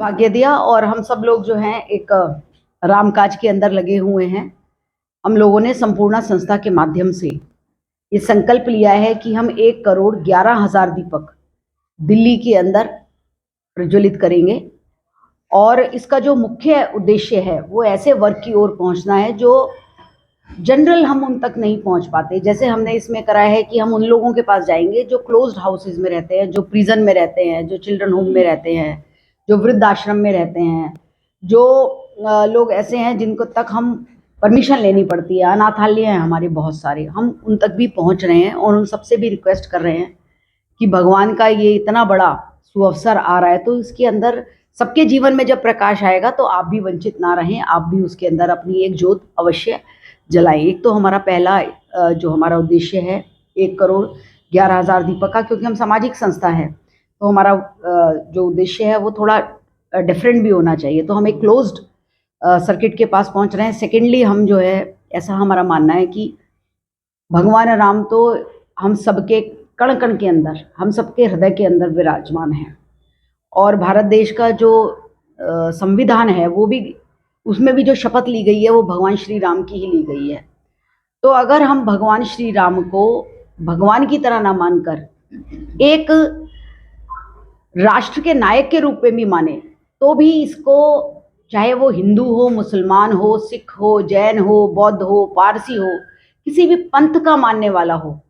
भाग्य दिया और हम सब लोग जो हैं एक रामकाज के अंदर लगे हुए हैं। हम लोगों ने संपूर्ण संस्था के माध्यम से ये संकल्प लिया है कि हम 1,11,000 दीपक दिल्ली के अंदर प्रज्वलित करेंगे और इसका जो मुख्य उद्देश्य है वो ऐसे वर्ग की ओर पहुंचना है जो जनरल हम उन तक नहीं पहुंच पाते। जैसे हमने इसमें करा है कि हम उन लोगों के पास जाएंगे जो क्लोज्ड हाउसेज में रहते हैं, जो प्रिजन में रहते हैं, जो चिल्ड्रन होम में रहते हैं, जो वृद्धाश्रम में रहते हैं, जो लोग ऐसे हैं जिनको तक हम परमिशन लेनी पड़ती है। अनाथालय हैं हमारे बहुत सारे, हम उन तक भी पहुंच रहे हैं और उन सबसे भी रिक्वेस्ट कर रहे हैं कि भगवान का ये इतना बड़ा सुअवसर आ रहा है तो इसके अंदर सबके जीवन में जब प्रकाश आएगा तो आप भी वंचित ना रहें, आप भी उसके अंदर अपनी एक ज्योत अवश्य जलाएं। एक तो हमारा पहला जो हमारा उद्देश्य है 1,11,000 दीपक का, क्योंकि हम सामाजिक संस्था है तो हमारा जो उद्देश्य है वो थोड़ा डिफरेंट भी होना चाहिए, तो हम एक क्लोज्ड सर्किट के पास पहुंच रहे हैं। सेकेंडली हम जो है ऐसा हमारा मानना है कि भगवान राम तो हम सबके कण कण के अंदर, हम सबके हृदय के अंदर विराजमान है और भारत देश का जो संविधान है वो भी, उसमें भी जो शपथ ली गई है वो भगवान श्री राम की ही ली गई है। तो अगर हम भगवान श्री राम को भगवान की तरह ना मानकर एक राष्ट्र के नायक के रूप में भी माने तो भी इसको, चाहे वो हिंदू हो, मुसलमान हो, सिख हो, जैन हो, बौद्ध हो, पारसी हो, किसी भी पंथ का मानने वाला हो,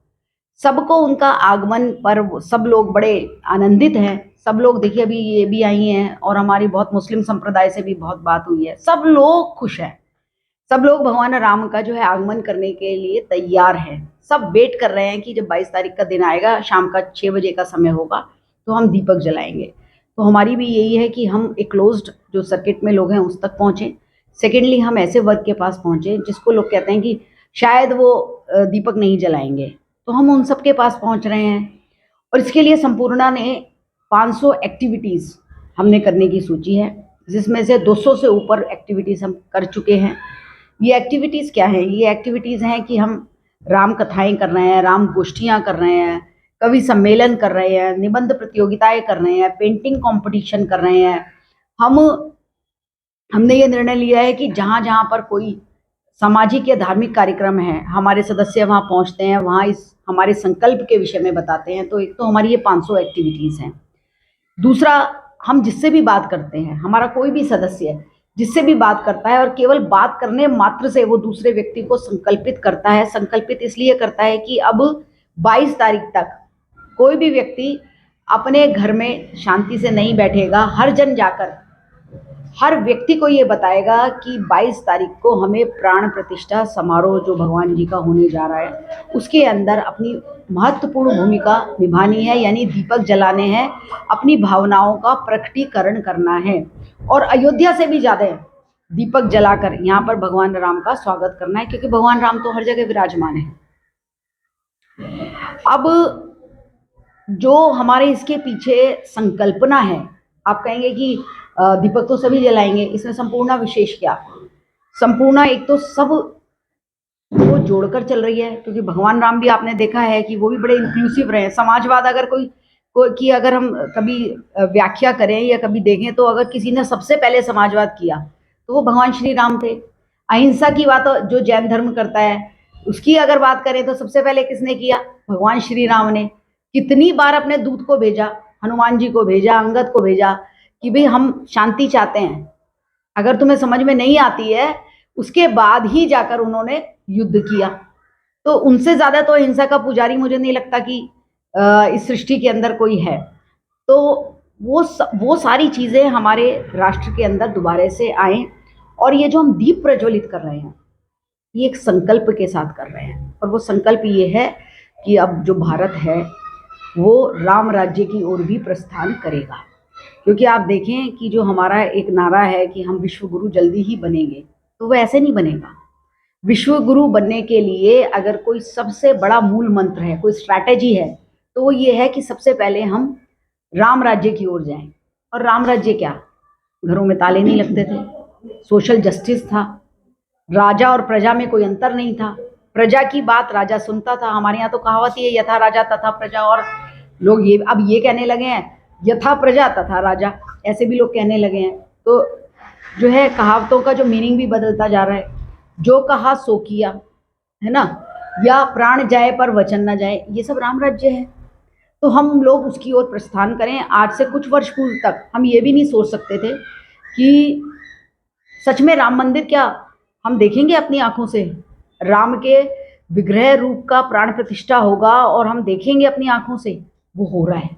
सबको उनका आगमन पर सब लोग बड़े आनंदित हैं। सब लोग देखिए अभी ये भी आई हैं और हमारी बहुत मुस्लिम संप्रदाय से भी बहुत बात हुई है, सब लोग खुश हैं, सब लोग भगवान राम का जो है आगमन करने के लिए तैयार हैं। सब वेट कर रहे हैं कि जब 22 तारीख का दिन आएगा, शाम का 6 बजे का समय होगा तो हम दीपक जलाएंगे। तो हमारी भी यही है कि हम एक क्लोज्ड जो सर्किट में लोग हैं उस तक पहुँचें। सेकेंडली हम ऐसे वर्ग के पास पहुँचें जिसको लोग कहते हैं कि शायद वो दीपक नहीं जलाएंगे, तो हम उन सब के पास पहुँच रहे हैं। और इसके लिए संपूर्णा ने 500 एक्टिविटीज़ हमने करने की सूची है, जिसमें से 200 से ऊपर एक्टिविटीज़ हम कर चुके हैं। ये एक्टिविटीज़ क्या हैं? ये एक्टिविटीज़ हैं कि हम राम कथाएं कर रहे हैं, राम गोष्ठियाँ कर रहे हैं, कवि सम्मेलन कर रहे हैं, निबंध प्रतियोगिताएं कर रहे हैं, पेंटिंग कंपटीशन कर रहे हैं। हमने ये निर्णय लिया है कि जहाँ जहाँ पर कोई सामाजिक या धार्मिक कार्यक्रम है, हमारे सदस्य वहाँ पहुँचते हैं, वहाँ इस हमारे संकल्प के विषय में बताते हैं। तो एक तो हमारी ये 500 एक्टिविटीज़ हैं। दूसरा, हम जिससे भी बात करते हैं, हमारा कोई भी सदस्य जिससे भी बात करता है और केवल बात करने मात्र से वो दूसरे व्यक्ति को संकल्पित करता है। संकल्पित इसलिए करता है कि अब 22 तारीख तक कोई भी व्यक्ति अपने घर में शांति से नहीं बैठेगा। हर जन जाकर हर व्यक्ति को ये बताएगा कि 22 तारीख को हमें प्राण प्रतिष्ठा समारोह जो भगवान जी का होने जा रहा है उसके अंदर अपनी महत्वपूर्ण भूमिका निभानी है, यानी दीपक जलाने हैं, अपनी भावनाओं का प्रकटीकरण करना है और अयोध्या से भी ज़्यादा दीपक जलाकर यहाँ पर भगवान राम का स्वागत करना है, क्योंकि भगवान राम तो हर जगह विराजमान है। अब जो हमारे इसके पीछे संकल्पना है, आप कहेंगे कि दीपक तो सभी जलाएंगे, इसमें संपूर्णा विशेष क्या? संपूर्णा एक तो सब वो जोड़कर चल रही है, क्योंकि भगवान राम भी आपने देखा है कि वो भी बड़े इंक्लूसिव रहे। समाजवाद अगर कोई की अगर हम कभी व्याख्या करें या कभी देखें तो अगर किसी ने सबसे पहले समाजवाद किया तो वो भगवान श्री राम थे। अहिंसा की बात जो जैन धर्म करता है उसकी अगर बात करें तो सबसे पहले किसने किया? भगवान श्री राम ने। कितनी बार अपने दूत को भेजा, हनुमान जी को भेजा, अंगद को भेजा कि भाई हम शांति चाहते हैं, अगर तुम्हें समझ में नहीं आती है, उसके बाद ही जाकर उन्होंने युद्ध किया। तो उनसे ज़्यादा तो अहिंसा का पुजारी मुझे नहीं लगता कि इस सृष्टि के अंदर कोई है। तो वो सारी चीज़ें हमारे राष्ट्र के अंदर दोबारा से आए और ये जो हम दीप प्रज्वलित कर रहे हैं ये एक संकल्प के साथ कर रहे हैं, और वो संकल्प ये है कि अब जो भारत है वो राम राज्य की ओर भी प्रस्थान करेगा। क्योंकि आप देखें कि जो हमारा एक नारा है कि हम विश्व गुरु जल्दी ही बनेंगे, तो वो ऐसे नहीं बनेगा। विश्व गुरु बनने के लिए अगर कोई सबसे बड़ा मूल मंत्र है, कोई स्ट्रैटेजी है, तो वो ये है कि सबसे पहले हम राम राज्य की ओर जाएं। और राम राज्य क्या? घरों में ताले नहीं लगते थे, सोशल जस्टिस था, राजा और प्रजा में कोई अंतर नहीं था, प्रजा की बात राजा सुनता था। हमारे यहाँ तो कहावत ही है, यथा राजा तथा प्रजा, और लोग ये अब ये कहने लगे हैं यथा प्रजा तथा राजा। ऐसे भी लोग कहने लगे हैं। तो जो है कहावतों का जो मीनिंग भी बदलता जा रहा है, जो कहा सो किया, है ना, या प्राण जाए पर वचन ना जाए, ये सब राम राज्य है। तो हम लोग उसकी ओर प्रस्थान करें। आज से कुछ वर्ष पूर्व तक हम ये भी नहीं सोच सकते थे कि सच में राम मंदिर क्या हम देखेंगे अपनी आंखों से, राम के विग्रह रूप का प्राण प्रतिष्ठा होगा और हम देखेंगे अपनी आंखों से, वो हो रहा है।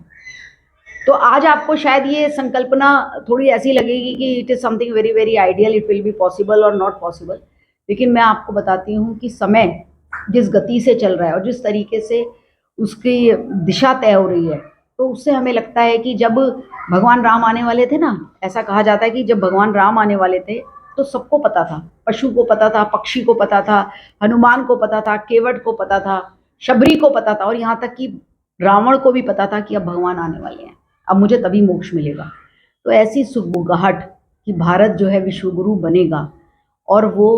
तो आज आपको शायद ये संकल्पना थोड़ी ऐसी लगेगी कि it is something very very ideal, it will be possible और नॉट पॉसिबल। लेकिन मैं आपको बताती हूँ कि समय जिस गति से चल रहा है और जिस तरीके से उसकी दिशा तय हो रही है, तो उससे हमें लगता है कि जब भगवान राम आने वाले थे ना, ऐसा कहा जाता है कि जब भगवान राम आने वाले थे तो सबको पता था, पशु को पता था, पक्षी को पता था, हनुमान को पता था, केवट को पता था, शबरी को पता था, और यहाँ तक कि रावण को भी पता था कि अब भगवान आने वाले हैं, अब मुझे तभी मोक्ष मिलेगा। तो ऐसी सुगबुगाहट कि भारत जो है विश्वगुरु बनेगा, और वो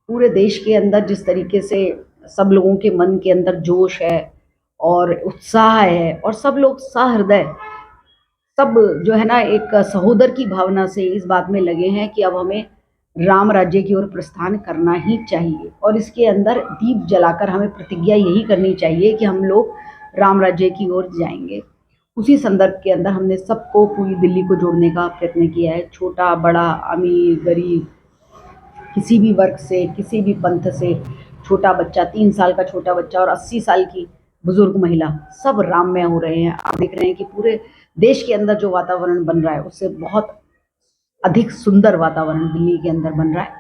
पूरे देश के अंदर जिस तरीके से सब लोगों के मन के अंदर जोश है और उत्साह है, और सब लोग सहृदय, सब जो है ना एक सहोदर की भावना से इस बात में लगे हैं कि अब हमें राम राज्य की ओर प्रस्थान करना ही चाहिए। और इसके अंदर दीप जलाकर हमें प्रतिज्ञा यही करनी चाहिए कि हम लोग राम राज्य की ओर जाएंगे। उसी संदर्भ के अंदर हमने सबको, पूरी दिल्ली को जोड़ने का प्रयत्न किया है, छोटा बड़ा, अमीर गरीब, किसी भी वर्ग से, किसी भी पंथ से, छोटा बच्चा, 3 साल का छोटा बच्चा और 80 साल की बुजुर्ग महिला, सब राममय हो रहे हैं। आप देख रहे हैं कि पूरे देश के अंदर जो वातावरण बन रहा है उससे बहुत अधिक सुंदर वातावरण दिल्ली के अंदर बन रहा है।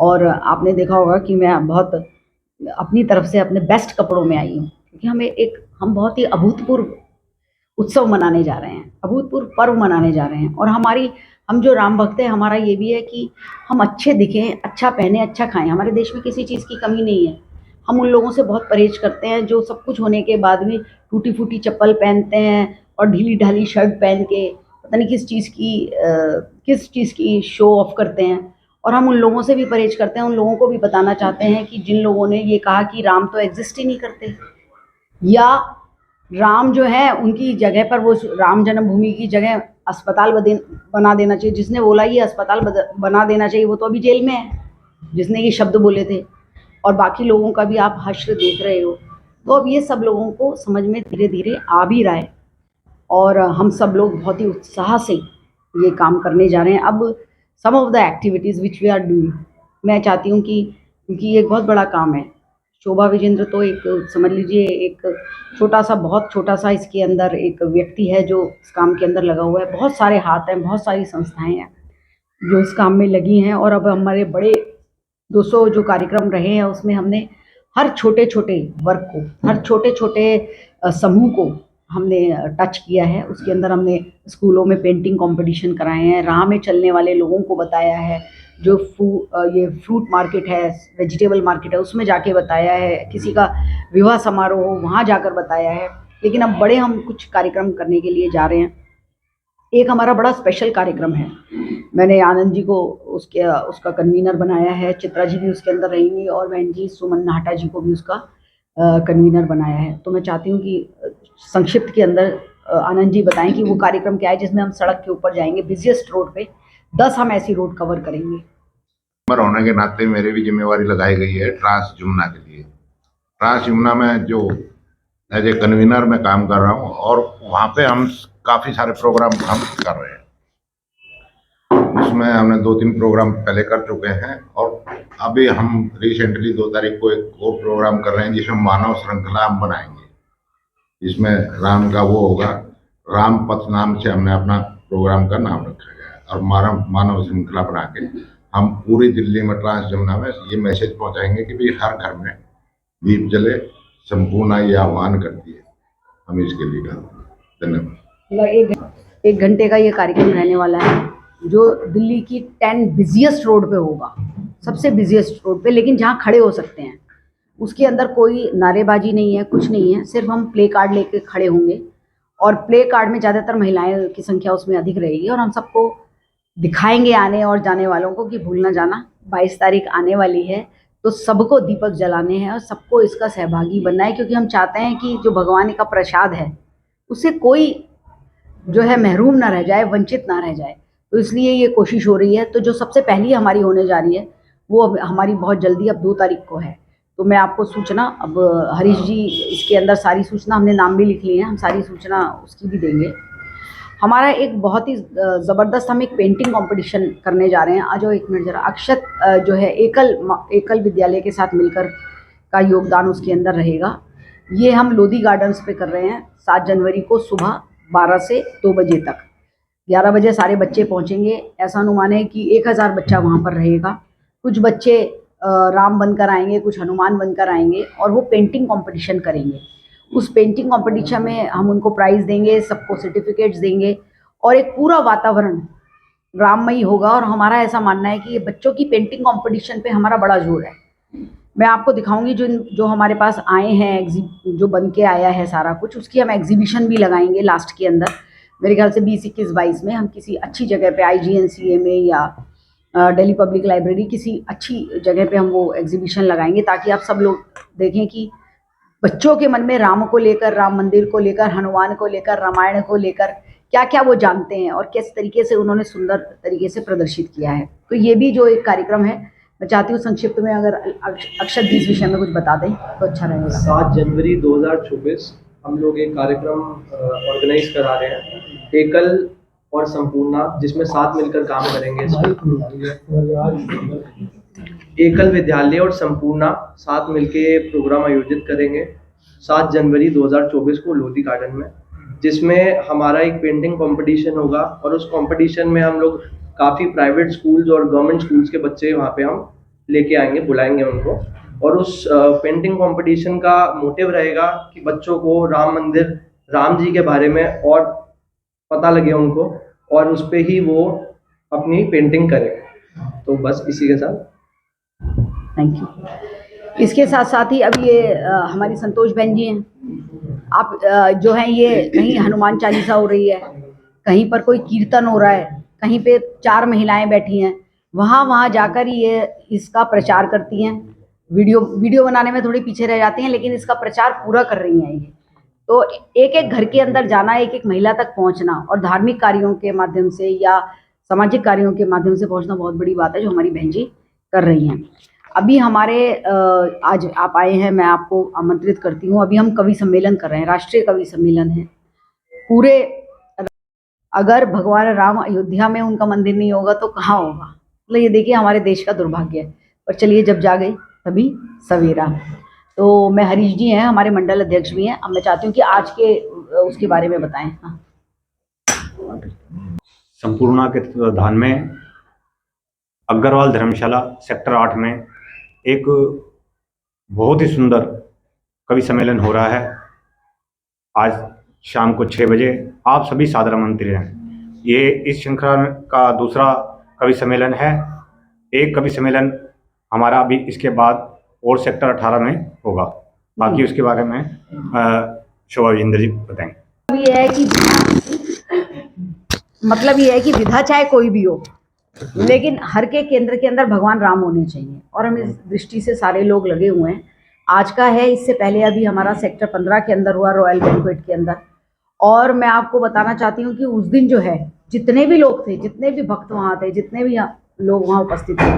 और आपने देखा होगा कि मैं बहुत अपनी तरफ से अपने बेस्ट कपड़ों में आई हूँ, क्योंकि हम बहुत ही अभूतपूर्व उत्सव मनाने जा रहे हैं, अभूतपूर्व पर्व मनाने जा रहे हैं। और हम जो राम भक्त हैं, हमारा ये भी है कि हम अच्छे दिखें, अच्छा पहने, अच्छा खाएं। हमारे देश में किसी चीज़ की कमी नहीं है। हम उन लोगों से बहुत परहेज करते हैं जो सब कुछ होने के बाद भी टूटी फूटी चप्पल पहनते हैं और ढीली ढाली शर्ट पहन के पता नहीं किस चीज़ की शो ऑफ करते हैं। और हम उन लोगों से भी परहेज करते हैं, उन लोगों को भी बताना चाहते हैं कि जिन लोगों ने ये कहा कि राम तो एग्जिस्ट ही नहीं करते, या राम जो है उनकी जगह पर वो राम जन्मभूमि की जगह अस्पताल बना देना चाहिए। जिसने बोला ये अस्पताल बना देना चाहिए वो तो अभी जेल में है, जिसने ये शब्द बोले थे। और बाकी लोगों का भी आप हश्र देख रहे हो। तो अब ये सब लोगों को समझ में धीरे धीरे आ भी रहा है, और हम सब लोग बहुत ही उत्साह से ये काम करने जा रहे हैं। अब some of the activities which we are doing, मैं चाहती हूँ कि, क्योंकि ये एक बहुत बड़ा काम है, शोभा विजेंद्र तो एक समझ लीजिए एक बहुत छोटा सा इसके अंदर एक व्यक्ति है जो इस काम के अंदर लगा हुआ है। बहुत सारे हाथ हैं, बहुत सारी संस्थाएं हैं जो इस काम में लगी हैं। और अब हमारे बड़े 200 जो कार्यक्रम रहे हैं उसमें हमने हर छोटे छोटे वर्ग को, हर छोटे छोटे समूह को हमने टच किया है। उसके अंदर हमने स्कूलों में पेंटिंग कंपटीशन कराए हैं, राह में चलने वाले लोगों को बताया है, जो ये फ्रूट मार्केट है, वेजिटेबल मार्केट है, उसमें जाके बताया है, किसी का विवाह समारोह हो वहाँ जाकर बताया है। लेकिन अब बड़े हम कुछ कार्यक्रम करने के लिए जा रहे हैं। एक हमारा बड़ा स्पेशल कार्यक्रम है, मैंने आनंद जी को उसका कन्वीनर बनाया है, चित्रा जी भी उसके अंदर रहेंगी, और बहन जी सुमन नाहटा जी को भी उसका कन्वीनर बनाया है। तो मैं चाहती हूँ कि संक्षिप्त के अंदर आनंद जी बताएं कि वो कार्यक्रम क्या है जिसमें हम सड़क के ऊपर जाएंगे, बिजिएस्ट रोड पे 10 हम ऐसी रोड कवर करेंगे। होने के नाते मेरे भी जिम्मेवारी लगाई गई है ट्रांस यमुना के लिए। ट्रांस यमुना में जो एज ए कन्वीनर में काम कर रहा हूँ, और वहाँ पे हम काफ़ी सारे प्रोग्राम हम कर रहे हैं। उसमें हमने 2-3 प्रोग्राम पहले कर चुके हैं, और अभी हम रिसेंटली 2 तारीख को एक और प्रोग्राम कर रहे हैं जिसमें मानव श्रृंखला हम बनाएंगे। इसमें राम का वो होगा, राम पथ नाम से हमने अपना प्रोग्राम का नाम रखा गया है। और मानव श्रृंखला बना के हम पूरी दिल्ली में, ट्रांस यमुना में ये मैसेज पहुंचाएंगे कि भाई हर घर में दीप जले, संपूर्ण ये आह्वान करती है। हम इसके लिए करते हैं। धन्यवाद। एक घंटे का ये कार्यक्रम रहने वाला है जो दिल्ली की 10 बिजिएस्ट रोड पे होगा, सबसे बिजिएस्ट रोड पे, लेकिन जहाँ खड़े हो सकते हैं। उसके अंदर कोई नारेबाजी नहीं है, कुछ नहीं है, सिर्फ हम प्ले कार्ड लेके खड़े होंगे, और प्ले कार्ड में ज़्यादातर महिलाएं की संख्या उसमें अधिक रहेगी। और हम सबको दिखाएंगे आने और जाने वालों को कि भूल ना जाना 22 तारीख आने वाली है, तो सबको दीपक जलाने हैं और सबको इसका सहभागी बनना है, क्योंकि हम चाहते हैं कि जो भगवान का प्रसाद है उससे कोई जो है महरूम ना रह जाए, वंचित ना रह जाए। तो इसलिए ये कोशिश हो रही है। तो जो सबसे पहली हमारी होने जा रही है वो अब हमारी बहुत जल्दी अब 2 तारीख को है। तो मैं आपको सूचना अब हरीश जी इसके अंदर सारी सूचना, हमने नाम भी लिख लिए हैं, हम सारी सूचना उसकी भी देंगे। हमारा एक बहुत ही ज़बरदस्त हम एक पेंटिंग कंपटीशन करने जा रहे हैं। आ जाओ एक मिनट ज़रा। अक्षत जो है एकल विद्यालय के साथ मिलकर का योगदान उसके अंदर रहेगा। ये हम लोधी गार्डन्स पे कर रहे हैं 7 जनवरी को सुबह 12 से 2 बजे तक। 11 बजे सारे बच्चे पहुंचेंगे। ऐसा अनुमान है कि 1000 बच्चा वहाँ पर रहेगा। कुछ बच्चे राम बनकर आएंगे, कुछ हनुमान बनकर आएंगे और वो पेंटिंग कंपटीशन करेंगे। उस पेंटिंग कंपटीशन में हम उनको प्राइज़ देंगे, सबको सर्टिफिकेट्स देंगे और एक पूरा वातावरण राममयी होगा। और हमारा ऐसा मानना है कि ये बच्चों की पेंटिंग कंपटीशन पे हमारा बड़ा जोर है। मैं आपको दिखाऊंगी जो जो हमारे पास आए हैं, जो बन के आया है सारा कुछ, उसकी हम एग्जीबिशन भी लगाएंगे लास्ट के अंदर। मेरे ख्याल से 20, 21, 22 में हम किसी अच्छी जगह पे IGNCA में या दिल्ली पब्लिक लाइब्रेरी किसी अच्छी जगह पे हम वो एग्जीबिशन लगाएंगे, ताकि आप सब लोग देखें कि बच्चों के मन में राम को लेकर, राम मंदिर को लेकर, हनुमान को लेकर, रामायण को लेकर क्या क्या वो जानते हैं और किस तरीके से उन्होंने सुंदर तरीके से प्रदर्शित किया है। तो ये भी जो एक कार्यक्रम है, मैं चाहती हूँ संक्षिप्त में अगर अक्षत जी इस विषय में कुछ बता दें तो अच्छा रहेगा। 7 जनवरी 2024 हम लोग एक कार्यक्रम ऑर्गेनाइज करा रहे हैं, एकल और संपूर्णा, जिसमें साथ मिलकर काम करेंगे। एकल विद्यालय और संपूर्णा साथ मिलके प्रोग्राम आयोजित करेंगे 7 जनवरी 2024 को लोधी गार्डन में, जिसमें हमारा एक पेंटिंग कंपटीशन होगा। और उस कंपटीशन में हम लोग काफ़ी प्राइवेट स्कूल्स और गवर्नमेंट स्कूल्स के बच्चे वहाँ पे हम लेके आएंगे, बुलाएंगे उनको। और उस पेंटिंग कंपटीशन का मोटिव रहेगा कि बच्चों को राम मंदिर, राम जी के बारे में और पता लगे उनको, और उस पे ही वो अपनी पेंटिंग करें। तो बस इसी के साथ थैंक यू। इसके साथ साथ ही अब ये हमारी संतोष बहन जी हैं। आप जो हैं ये कहीं हनुमान चालीसा हो रही है, कहीं पर कोई कीर्तन हो रहा है, कहीं पे 4 महिलाएं बैठी हैं, वहाँ जाकर ये इसका प्रचार करती हैं। वीडियो बनाने में थोड़ी पीछे रह जाती हैं, लेकिन इसका प्रचार पूरा कर रही हैं ये। तो एक एक घर के अंदर जाना, एक एक महिला तक पहुंचना और धार्मिक कार्यों के माध्यम से या सामाजिक कार्यों के माध्यम से पहुंचना बहुत बड़ी बात है, जो हमारी बहन जी कर रही हैं। अभी हमारे आज आप आए हैं, मैं आपको आमंत्रित करती हूँ। अभी हम कवि सम्मेलन कर रहे हैं, राष्ट्रीय कवि सम्मेलन है। पूरे अगर भगवान राम अयोध्या में उनका मंदिर नहीं होगा तो कहाँ होगा? मतलब ये देखिए हमारे देश का दुर्भाग्य है। पर चलिए, जब जागे तभी सवेरा। तो मैं हरीश जी हैं, हमारे मंडल अध्यक्ष भी हैं। अब मैं चाहती हूँ कि आज के उसके बारे में बताएं। हाँ, संपूर्णा के तत्वाधान में अग्रवाल धर्मशाला सेक्टर 8 में एक बहुत ही सुंदर कवि सम्मेलन हो रहा है। आज शाम को 6 बजे आप सभी सादर आमंत्रित हैं। ये इस श्रृंखला का दूसरा कवि सम्मेलन है। एक कवि सम्मेलन हमारा अभी इसके बाद और सेक्टर 18 में होगा। बाकी उसके बारे में शोभा विजेंद्र जी बताएंगे। मतलब ये है कि विधा चाहे कोई भी हो, लेकिन हर के केंद्र के अंदर भगवान राम होने चाहिए, और हम इस दृष्टि से सारे लोग लगे हुए हैं। आज का है, इससे पहले अभी हमारा सेक्टर 15 के अंदर हुआ, रॉयल बैंक्वेट के अंदर। और मैं आपको बताना चाहती हूँ कि उस दिन जो है जितने भी लोग थे, जितने भी भक्त वहाँ थे, जितने भी लोग वहाँ उपस्थित थे,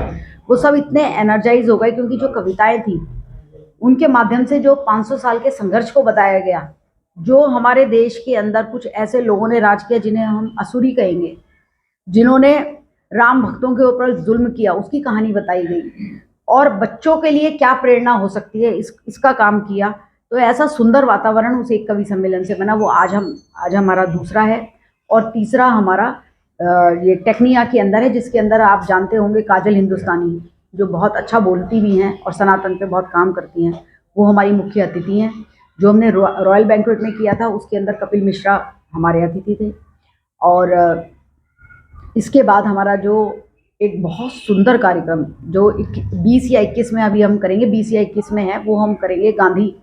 वो सब इतने एनर्जाइज हो गए, क्योंकि जो कविताएं थी उनके माध्यम से जो 500 साल के संघर्ष को बताया गया, जो हमारे देश के अंदर कुछ ऐसे लोगों ने राज किया जिन्हें हम असुरी कहेंगे, जिन्होंने राम भक्तों के ऊपर जुल्म किया, उसकी कहानी बताई गई। और बच्चों के लिए क्या प्रेरणा हो सकती है, इसका काम किया। तो ऐसा सुंदर वातावरण उस एक कवि सम्मेलन से बना। वो आज हमारा दूसरा है। और तीसरा हमारा ये टेक्निया के अंदर है, जिसके अंदर आप जानते होंगे काजल हिंदुस्तानी, जो बहुत अच्छा बोलती भी हैं और सनातन पे बहुत काम करती हैं, वो हमारी मुख्य अतिथि हैं। जो हमने रॉयल बैंक्वेट में किया था उसके अंदर कपिल मिश्रा हमारे अतिथि थे। और इसके बाद हमारा जो एक बहुत सुंदर कार्यक्रम जो 20 या 21 में अभी हम करेंगे, 20 या 21 में है, वो हम करेंगे गांधी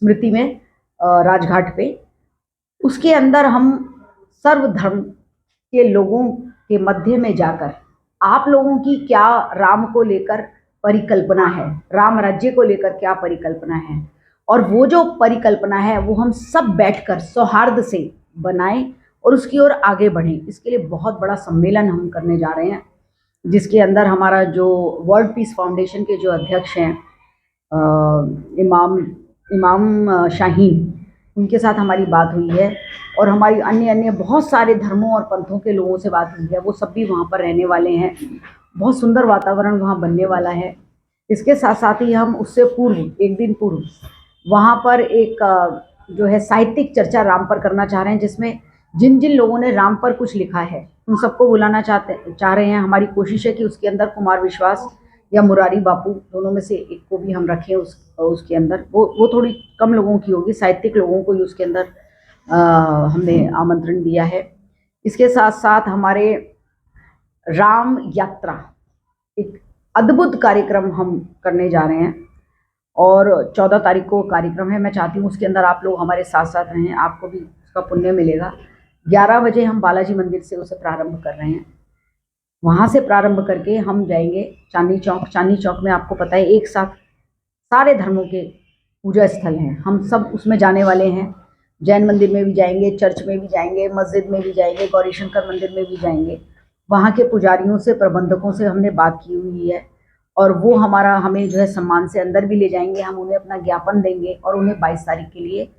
स्मृति में राजघाट पे। उसके अंदर हम सर्वधर्म के लोगों के मध्य में जाकर आप लोगों की क्या राम को लेकर परिकल्पना है, राम राज्य को लेकर क्या परिकल्पना है, और वो जो परिकल्पना है वो हम सब बैठकर सौहार्द से बनाएं और उसकी ओर आगे बढ़ें। इसके लिए बहुत बड़ा सम्मेलन हम करने जा रहे हैं, जिसके अंदर हमारा जो वर्ल्ड पीस फाउंडेशन के जो अध्यक्ष हैं इमाम शाहीन, उनके साथ हमारी बात हुई है, और हमारी अन्य अन्य बहुत सारे धर्मों और पंथों के लोगों से बात हुई है। वो सब भी वहाँ पर रहने वाले हैं। बहुत सुंदर वातावरण वहाँ बनने वाला है। इसके साथ साथ ही हम उससे पूर्व, एक दिन पूर्व, वहाँ पर एक जो है साहित्यिक चर्चा राम पर करना चाह रहे हैं, जिसमें जिन जिन लोगों ने राम पर कुछ लिखा है उन सबको बुलाना चाह रहे हैं। हमारी कोशिश है कि उसके अंदर कुमार विश्वास या मुरारी बापू, दोनों में से एक को भी हम रखें उसके अंदर। वो थोड़ी कम लोगों की होगी, साहित्यिक लोगों को ही उसके अंदर हमने आमंत्रण दिया है। इसके साथ साथ हमारे राम यात्रा, एक अद्भुत कार्यक्रम हम करने जा रहे हैं, और 14 तारीख को कार्यक्रम है। मैं चाहती हूँ उसके अंदर आप लोग हमारे साथ साथ रहें, आपको भी उसका पुण्य मिलेगा। 11 बजे हम बालाजी मंदिर से उसे प्रारंभ कर रहे हैं। वहाँ से प्रारंभ करके हम जाएंगे चांदनी चौक। चांदनी चौक में आपको पता है एक साथ सारे धर्मों के पूजा स्थल हैं, हम सब उसमें जाने वाले हैं। जैन मंदिर में भी जाएंगे, चर्च में भी जाएंगे, मस्जिद में भी जाएंगे, गौरी शंकर मंदिर में भी जाएंगे। वहाँ के पुजारियों से, प्रबंधकों से हमने बात की हुई है, और वो हमें जो है सम्मान से अंदर भी ले जाएंगे। हम उन्हें अपना ज्ञापन देंगे और उन्हें 22 तारीख के लिए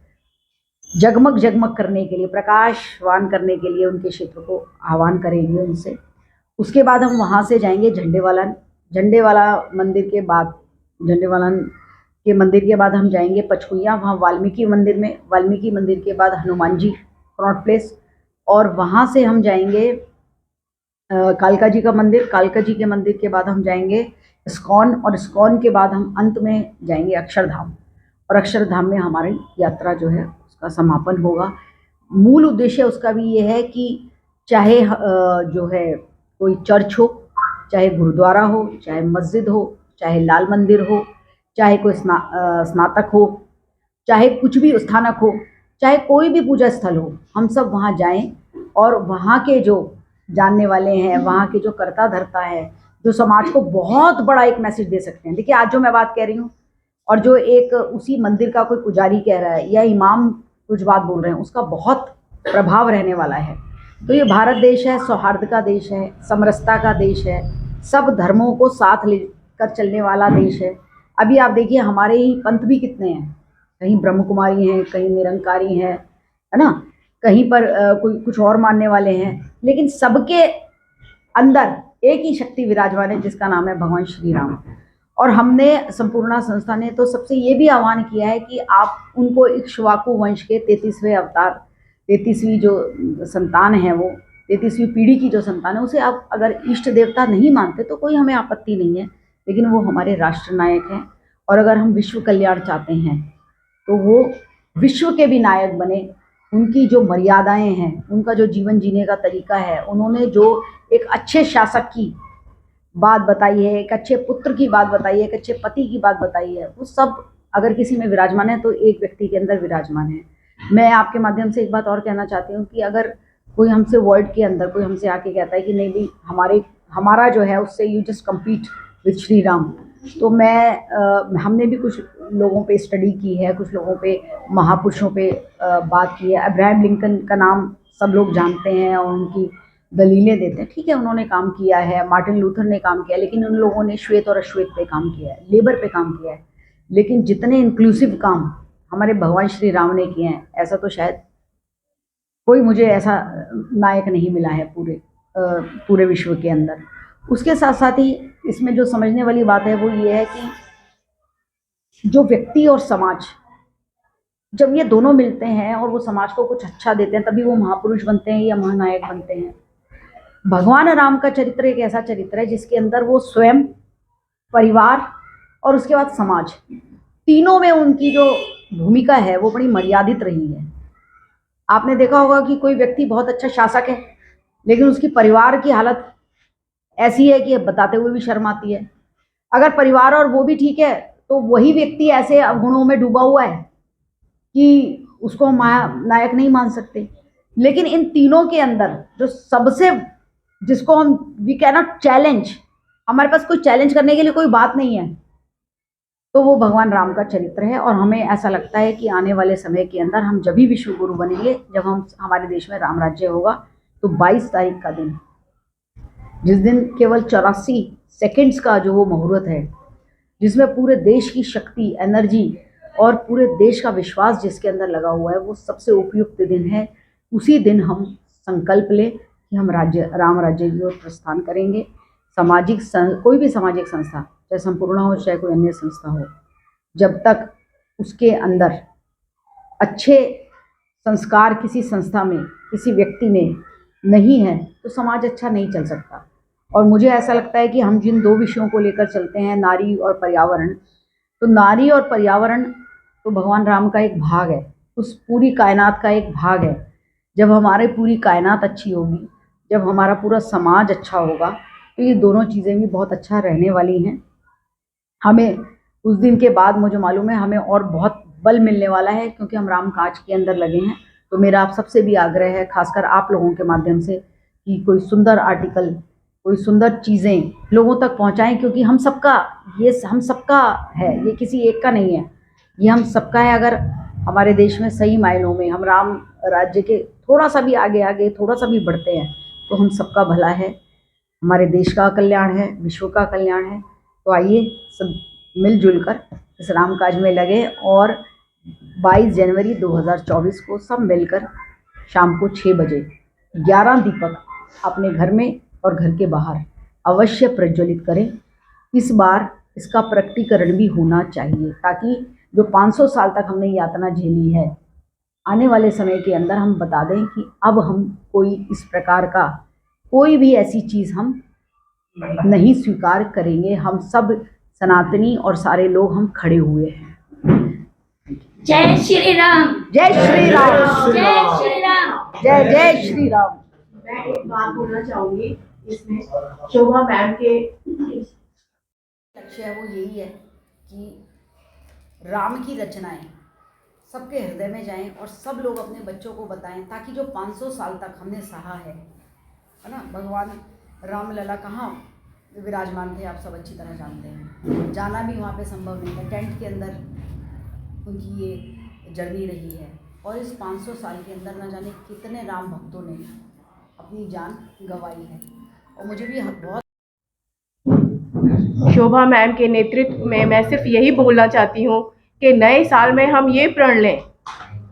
जगमग जगमग करने के लिए, प्रकाशवान करने के लिए उनके क्षेत्र को आह्वान करेंगे उनसे। उसके बाद हम वहाँ से जाएंगे झंडेवाला मंदिर के बाद, झंडेवाला के मंदिर के बाद हम जाएंगे पचकुइया, वहाँ वाल्मीकि मंदिर में। वाल्मीकि मंदिर के बाद हनुमान जी कनॉट प्लेस, और वहाँ से हम जाएंगे कालका जी का मंदिर। कालका जी के मंदिर के बाद हम जाएंगे इस्कॉन, और इस्कॉन के बाद हम अंत में जाएंगे अक्षरधाम, और अक्षरधाम में हमारी यात्रा जो है उसका समापन होगा। मूल उद्देश्य उसका भी ये है कि चाहे जो है कोई चर्च हो, चाहे गुरुद्वारा हो, चाहे मस्जिद हो, चाहे लाल मंदिर हो, चाहे कोई स्नातक हो, चाहे कुछ भी स्थानक हो, चाहे कोई भी पूजा स्थल हो, हम सब वहाँ जाएं, और वहाँ के जो जानने वाले हैं, वहाँ के जो कर्ता धर्ता है, जो समाज को बहुत बड़ा एक मैसेज दे सकते हैं। देखिए, आज जो मैं बात कह रही हूँ और जो एक उसी मंदिर का कोई पुजारी कह रहा है या इमाम कुछ बात बोल रहे हैं, उसका बहुत प्रभाव रहने वाला है। तो ये भारत देश है, सौहार्द का देश है, समरसता का देश है, सब धर्मों को साथ लेकर चलने वाला देश है। अभी आप देखिए हमारे ही पंथ भी कितने हैं, कहीं ब्रह्म कुमारी हैं, कहीं निरंकारी हैं, है ना, कहीं पर कोई कुछ और मानने वाले हैं, लेकिन सबके अंदर एक ही शक्ति विराजमान है, जिसका नाम है भगवान श्री राम। और हमने संपूर्णा संस्था ने तो सबसे ये भी आह्वान किया है कि आप उनको इक्ष्वाकु वंश के 33वें अवतार, 33वीं जो संतान है, वो 33वीं पीढ़ी की जो संतान है, उसे आप अगर इष्ट देवता नहीं मानते तो कोई हमें आपत्ति नहीं है, लेकिन वो हमारे राष्ट्र नायक हैं। और अगर हम विश्व कल्याण चाहते हैं तो वो विश्व के भी नायक बने। उनकी जो मर्यादाएं हैं, उनका जो जीवन जीने का तरीका है, उन्होंने जो एक अच्छे शासक की बात बताई है, एक अच्छे पुत्र की बात बताई है, एक अच्छे पति की बात बताई है, वो सब अगर किसी में विराजमान है तो एक व्यक्ति के अंदर विराजमान है। मैं आपके माध्यम से एक बात और कहना चाहती हूँ कि अगर कोई हमसे वर्ल्ड के अंदर कोई हमसे आके कहता है कि नहीं भाई हमारा जो है उससे you just compete with Shri Ram, तो हमने भी कुछ लोगों पे स्टडी की है, कुछ लोगों पे, महापुरुषों पे बात की है। अब्राहम लिंकन का नाम सब लोग जानते हैं और उनकी दलीलें देते हैं, ठीक है, उन्होंने काम किया है। मार्टिन लूथर ने काम किया, लेकिन उन लोगों ने श्वेत और अश्वेत पे काम किया है, लेबर पे काम किया है। लेकिन जितने इंक्लूसिव काम हमारे भगवान श्री राम ने किए हैं, ऐसा तो शायद कोई मुझे ऐसा नायक नहीं मिला है पूरे विश्व के अंदर। उसके साथ साथ ही इसमें जो समझने वाली बात है वो ये है कि जो व्यक्ति और समाज, जब ये दोनों मिलते हैं और वो समाज को कुछ अच्छा देते हैं, तभी वो महापुरुष बनते हैं या महानायक बनते हैं। भगवान राम का चरित्र एक ऐसा चरित्र है जिसके अंदर वो स्वयं, परिवार और उसके बाद समाज, तीनों में उनकी जो भूमिका है वो बड़ी मर्यादित रही है। आपने देखा होगा कि कोई व्यक्ति बहुत अच्छा शासक है, लेकिन उसकी परिवार की हालत ऐसी है कि बताते हुए भी शर्म आती है। अगर परिवार और वो भी ठीक है तो वही व्यक्ति ऐसे अवगुणों में डूबा हुआ है कि उसको हम नायक नहीं मान सकते। लेकिन इन तीनों के अंदर जो सबसे, जिसको हम वी कैन नॉट चैलेंज, हमारे पास कोई चैलेंज करने के लिए कोई बात नहीं है, तो वो भगवान राम का चरित्र है। और हमें ऐसा लगता है कि आने वाले समय के अंदर हम जब भी विश्व गुरु बनेंगे, जब हमारे देश में राम राज्य होगा, तो 22 तारीख का दिन, जिस दिन केवल 84 सेकंड्स का जो वो मुहूर्त है, जिसमें पूरे देश की शक्ति, एनर्जी और पूरे देश का विश्वास जिसके अंदर लगा हुआ है, वो सबसे उपयुक्त दिन है। उसी दिन हम संकल्प लें कि हम राम राज्य की ओर प्रस्थान करेंगे। कोई भी सामाजिक संस्था, चाहे संपूर्णा हो चाहे कोई अन्य संस्था हो, जब तक उसके अंदर अच्छे संस्कार किसी संस्था में, किसी व्यक्ति में नहीं है, तो समाज अच्छा नहीं चल सकता। और मुझे ऐसा लगता है कि हम जिन 2 विषयों को लेकर चलते हैं, नारी और पर्यावरण, तो नारी और पर्यावरण तो भगवान राम का एक भाग है, उस पूरी कायनात का एक भाग है। जब हमारी पूरी कायनात अच्छी होगी, जब हमारा पूरा समाज अच्छा होगा, तो ये दोनों चीज़ें भी बहुत अच्छा रहने वाली हैं। हमें उस दिन के बाद मुझे मालूम है हमें और बहुत बल मिलने वाला है, क्योंकि हम राम काज के अंदर लगे हैं। तो मेरा आप सबसे भी आग्रह है, खासकर आप लोगों के माध्यम से, कि कोई सुंदर आर्टिकल, कोई सुंदर चीज़ें लोगों तक पहुंचाएं, क्योंकि हम सबका है, ये किसी एक का नहीं है, ये हम सबका है। अगर हमारे देश में सही मायनों में हम राम राज्य के थोड़ा सा भी आगे थोड़ा सा भी बढ़ते हैं, तो हम सबका भला है, हमारे देश का कल्याण है, विश्व का कल्याण है। तो आइए सब मिलजुल कर इस राम काज में लगे, और 22 जनवरी 2024 को सब मिलकर शाम को 6 बजे 11 दीपक अपने घर में और घर के बाहर अवश्य प्रज्वलित करें। इस बार इसका प्रकटीकरण भी होना चाहिए, ताकि जो 500 साल तक हमने यातना झेली है, आने वाले समय के अंदर हम बता दें कि अब हम कोई इस प्रकार का कोई भी ऐसी चीज़ हम नहीं स्वीकार करेंगे। हम सब सनातनी और सारे लोग हम खड़े हुए हैं। जय श्री राम। जय श्री राम। जय श्री राम। जय जय श्री राम। मैं एक बात बोलना चाहूंगी इसमें, शोभा मैम के लक्ष्य है वो यही है कि राम की रचनाएं सबके हृदय में जाएं और सब लोग अपने बच्चों को बताएं, ताकि जो 500 साल तक हमने सहा है ना, भगवान रामलला कहाँ विराजमान थे, आप सब अच्छी तरह जानते हैं। जाना भी वहाँ पे संभव नहीं था, टेंट के अंदर उनकी ये जर्नी रही है। और इस 500 साल के अंदर न जाने कितने राम भक्तों ने अपनी जान गंवाई है। और मुझे भी बहुत शोभा मैम के नेतृत्व में मैं सिर्फ यही बोलना चाहती हूँ कि नए साल में हम ये प्रण लें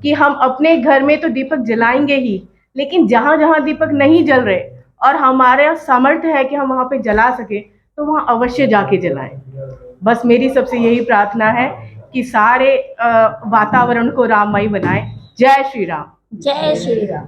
कि हम अपने घर में तो दीपक जलाएंगे ही, लेकिन जहाँ जहाँ दीपक नहीं जल रहे और हमारे सामर्थ्य है कि हम वहाँ पे जला सके, तो वहाँ अवश्य जाके जलाएं। बस मेरी सबसे यही प्रार्थना है कि सारे वातावरण को राममय बनाएं। जय श्री राम। जय श्री राम।